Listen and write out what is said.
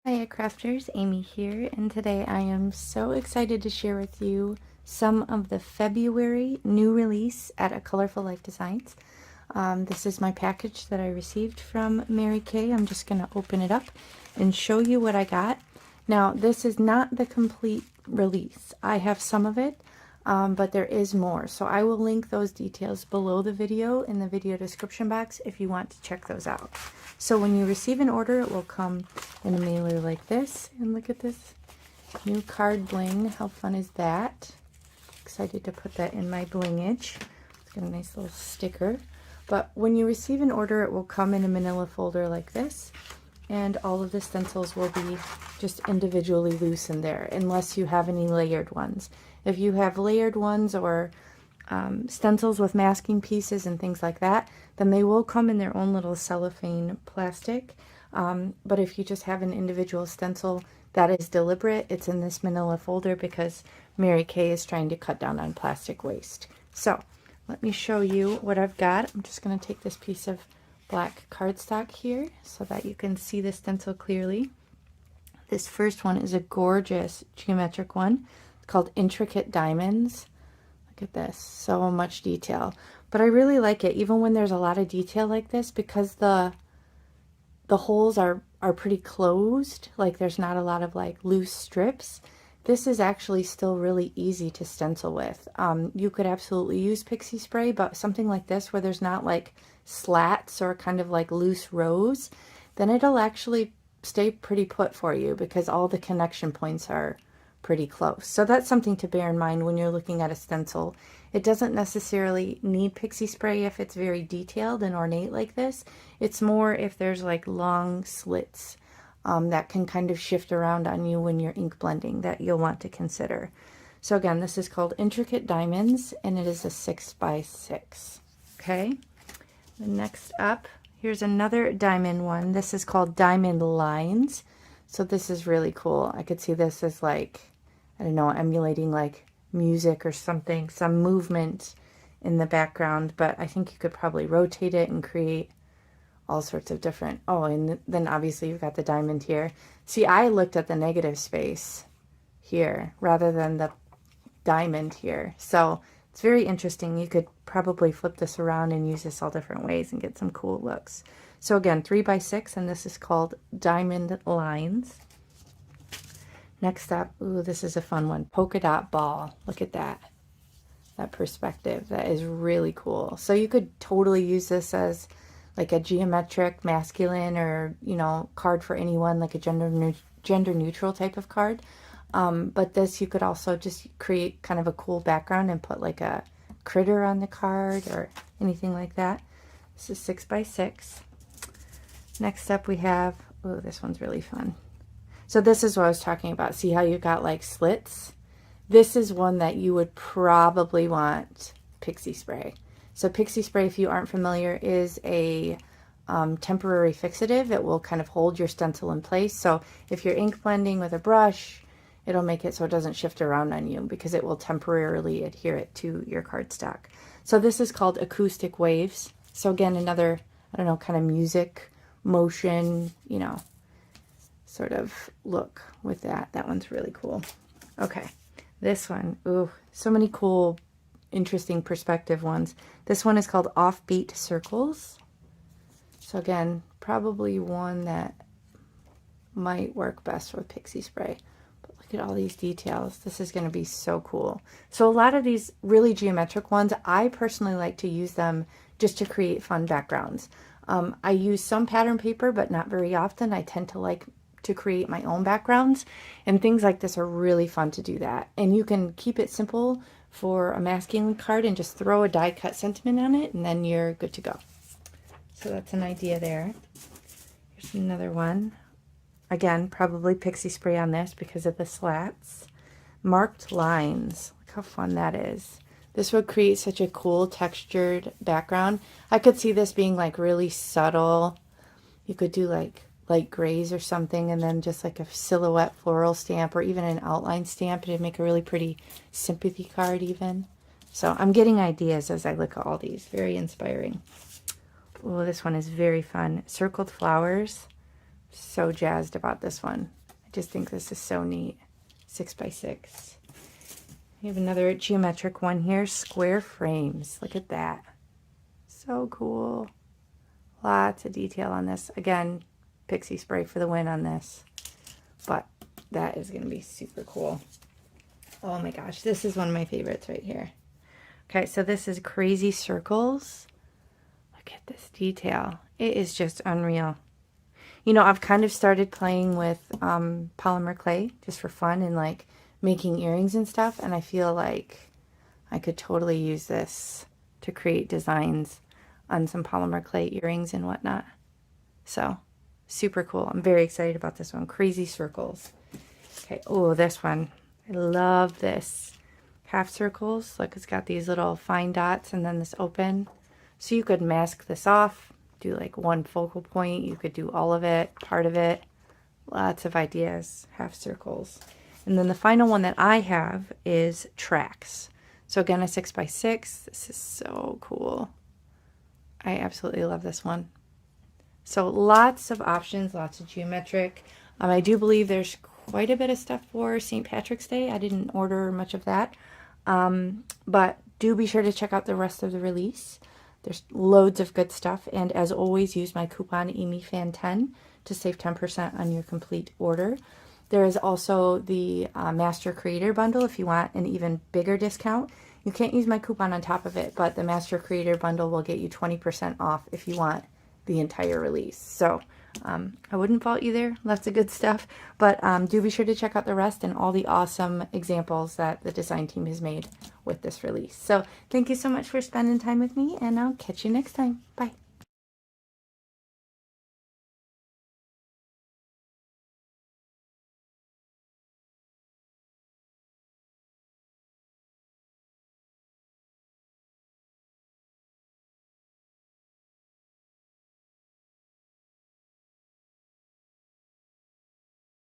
Hiya crafters, Amy here, and today I am so excited to share with you some of the February new release at A Colorful Life Designs. This is my package that I received from Mary Kay. I'm just going to open it up and show you what I got. Now, this is not the complete release. I have some of it, but there is more. So I will link those details below the video in the video description box if you want to check those out. So when you receive an order, it will come in a mailer like this. And look at this new card bling. How fun is that? Excited to put that in my blingage. It's got a nice little sticker. But when you receive an order, it will come in a manila folder like this. And all of the stencils will be just individually loose in there, unless you have any layered ones. If you have layered ones or stencils with masking pieces and things like that, then they will come in their own little cellophane plastic. But if you just have an individual stencil, that is deliberate. It's in this manila folder because Mary Kay is trying to cut down on plastic waste. So let me show you what I've got. I'm just going to take this piece of black cardstock here so that you can see the stencil clearly. This first one is a gorgeous geometric one. It's called Intricate Diamonds. Look at this, so much detail. But I really like it, even when there's a lot of detail like this, because the holes are pretty closed. Like there's not a lot of like loose strips. This is actually still really easy to stencil with. You could absolutely use pixie spray, but something like this where there's not like slats or kind of like loose rows, then it'll actually stay pretty put for you because all the connection points are pretty close. So that's something to bear in mind when you're looking at a stencil. It doesn't necessarily need pixie spray if it's very detailed and ornate like this. It's more if there's like long slits that can kind of shift around on you when you're ink blending that you'll want to consider. So again, this is called Intricate Diamonds and it is a 6x6. Okay, and next up, here's another diamond one. This is called Diamond Lines. So this is really cool. I could see this as like, I don't know, emulating like music or something, some movement in the background, but I think you could probably rotate it and create all sorts of different, oh, and then obviously you've got the diamond here. See, I looked at the negative space here rather than the diamond here. So it's very interesting. You could probably flip this around and use this all different ways and get some cool looks. So again, 3x6, and this is called Diamond Lines. Next up, ooh, this is a fun one. Polka dot ball. Look at that. That perspective. That is really cool. So you could totally use this as like a geometric masculine or, you know, card for anyone, like a gender neutral type of card. But this you could also just create kind of a cool background and put like a critter on the card or anything like that. This is 6x6. Next up we have, oh, this one's really fun. So this is what I was talking about. See how you got like slits? This is one that you would probably want pixie spray. So pixie spray, if you aren't familiar, is a temporary fixative. It will kind of hold your stencil in place. So if you're ink blending with a brush, it'll make it so it doesn't shift around on you because it will temporarily adhere it to your cardstock. So this is called Acoustic Waves. So again, another, I don't know, kind of music, motion, you know, sort of look with that. That one's really cool. Okay, this one, ooh, so many cool, interesting perspective ones. This one is called Offbeat Circles. So again, probably one that might work best with pixie spray. But look at all these details. This is going to be so cool. So a lot of these really geometric ones, I personally like to use them just to create fun backgrounds. I use some pattern paper, but not very often. I tend to like to create my own backgrounds, and things like this are really fun to do that. And you can keep it simple for a masking card and just throw a die cut sentiment on it, and then you're good to go. So that's an idea there. Here's another one. Again, probably pixie spray on this because of the slats. Marked lines. Look how fun that is. This would create such a cool textured background. I could see this being like really subtle. You could do like light grays or something, and then just like a silhouette floral stamp or even an outline stamp. It'd make a really pretty sympathy card even. So I'm getting ideas as I look at all these. Very inspiring. Oh, this one is very fun. Circled flowers. So jazzed about this one. I just think this is so neat. 6x6. We have another geometric one here, square frames. Look at that. So cool. Lots of detail on this. Again, pixie spray for the win on this. But that is going to be super cool. Oh my gosh, this is one of my favorites right here. Okay, so this is Crazy Circles. Look at this detail. It is just unreal. You know, I've kind of started playing with polymer clay just for fun and like making earrings and stuff. And I feel like I could totally use this to create designs on some polymer clay earrings and whatnot. So super cool. I'm very excited about this one. Crazy Circles. Okay. Oh, this one. I love this. Half circles. Look, it's got these little fine dots and then this open. So you could mask this off, do like one focal point. You could do all of it, part of it. Lots of ideas. Half circles. And then the final one that I have is tracks. So again, a 6x6. This is so cool. I absolutely love this one. So lots of options, lots of geometric. I do believe there's quite a bit of stuff for St. Patrick's Day. I didn't order much of that. But do be sure to check out the rest of the release. There's loads of good stuff. And as always, use my coupon AmyFan10 to save 10% on your complete order. There is also the Master Creator Bundle if you want an even bigger discount. You can't use my coupon on top of it, but the Master Creator Bundle will get you 20% off if you want the entire release. So I wouldn't fault you there. Lots of good stuff. But do be sure to check out the rest and all the awesome examples that the design team has made with this release. So thank you so much for spending time with me, and I'll catch you next time. Bye.